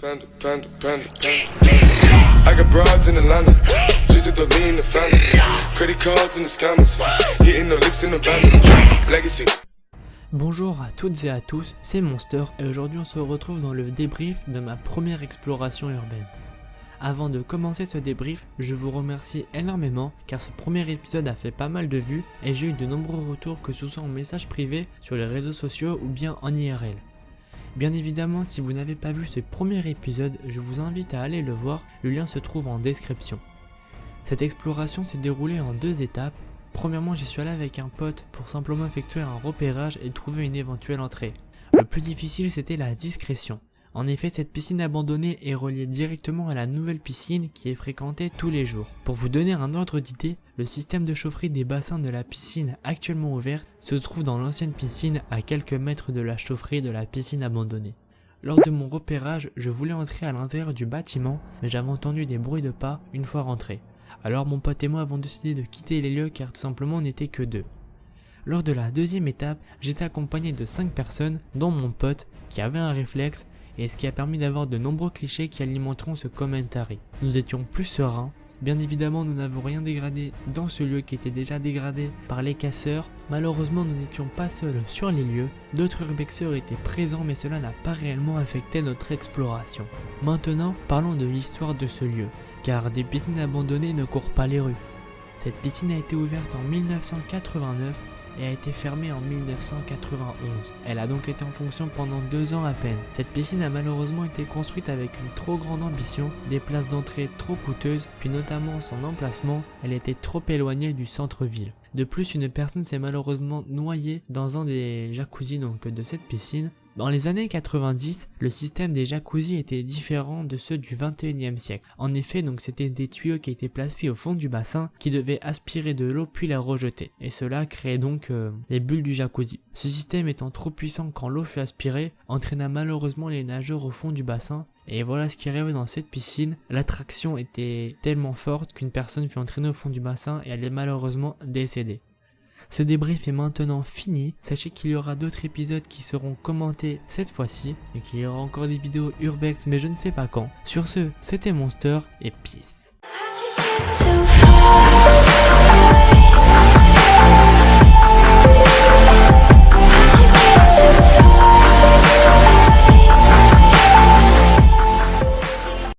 I got broads in Atlanta, just to lean the family. Credit cards in the scammers, hitting the licks in the van. Legacies. Bonjour à toutes et à tous, c'est Monster et aujourd'hui on se retrouve dans le débrief de ma première exploration urbaine. Avant de commencer ce débrief, je vous remercie énormément car ce premier épisode a fait pas mal de vues et j'ai eu de nombreux retours, que ce soit en message privé, sur les réseaux sociaux ou bien en IRL. Bien évidemment, si vous n'avez pas vu ce premier épisode, je vous invite à aller le voir, le lien se trouve en description. Cette exploration s'est déroulée en 2 étapes. Premièrement, j'y suis allé avec un pote pour simplement effectuer un repérage et trouver une éventuelle entrée. Le plus difficile, c'était la discrétion. En effet, cette piscine abandonnée est reliée directement à la nouvelle piscine qui est fréquentée tous les jours. Pour vous donner un ordre d'idée, le système de chaufferie des bassins de la piscine actuellement ouverte se trouve dans l'ancienne piscine à quelques mètres de la chaufferie de la piscine abandonnée. Lors de mon repérage, je voulais entrer à l'intérieur du bâtiment, mais j'avais entendu des bruits de pas une fois rentré. Alors mon pote et moi avons décidé de quitter les lieux car tout simplement on n'était que 2. Lors de la deuxième étape, j'étais accompagné de 5 personnes, dont mon pote qui avait un réflexe, et ce qui a permis d'avoir de nombreux clichés qui alimenteront ce commentary. Nous étions plus sereins. Bien évidemment, nous n'avons rien dégradé dans ce lieu qui était déjà dégradé par les casseurs. Malheureusement, nous n'étions pas seuls sur les lieux. D'autres urbexeurs étaient présents, mais cela n'a pas réellement affecté notre exploration. Maintenant, parlons de l'histoire de ce lieu, car des piscines abandonnées ne courent pas les rues. Cette piscine a été ouverte en 1989 et a été fermée en 1991. Elle a donc été en fonction pendant 2 ans à peine. Cette piscine a malheureusement été construite avec une trop grande ambition, des places d'entrée trop coûteuses, puis notamment son emplacement, elle était trop éloignée du centre-ville. De plus, une personne s'est malheureusement noyée dans un des jacuzzis de cette piscine. Dans les années 90, le système des jacuzzis était différent de ceux du 21e siècle. En effet, c'était des tuyaux qui étaient placés au fond du bassin qui devaient aspirer de l'eau puis la rejeter. Et cela créait les bulles du jacuzzi. Ce système étant trop puissant quand l'eau fut aspirée, entraîna malheureusement les nageurs au fond du bassin. Et voilà ce qui arrivait dans cette piscine. L'attraction était tellement forte qu'une personne fut entraînée au fond du bassin et elle est malheureusement décédée. Ce débrief est maintenant fini, sachez qu'il y aura d'autres épisodes qui seront commentés cette fois-ci, et qu'il y aura encore des vidéos urbex mais je ne sais pas quand. Sur ce, c'était Monster et peace.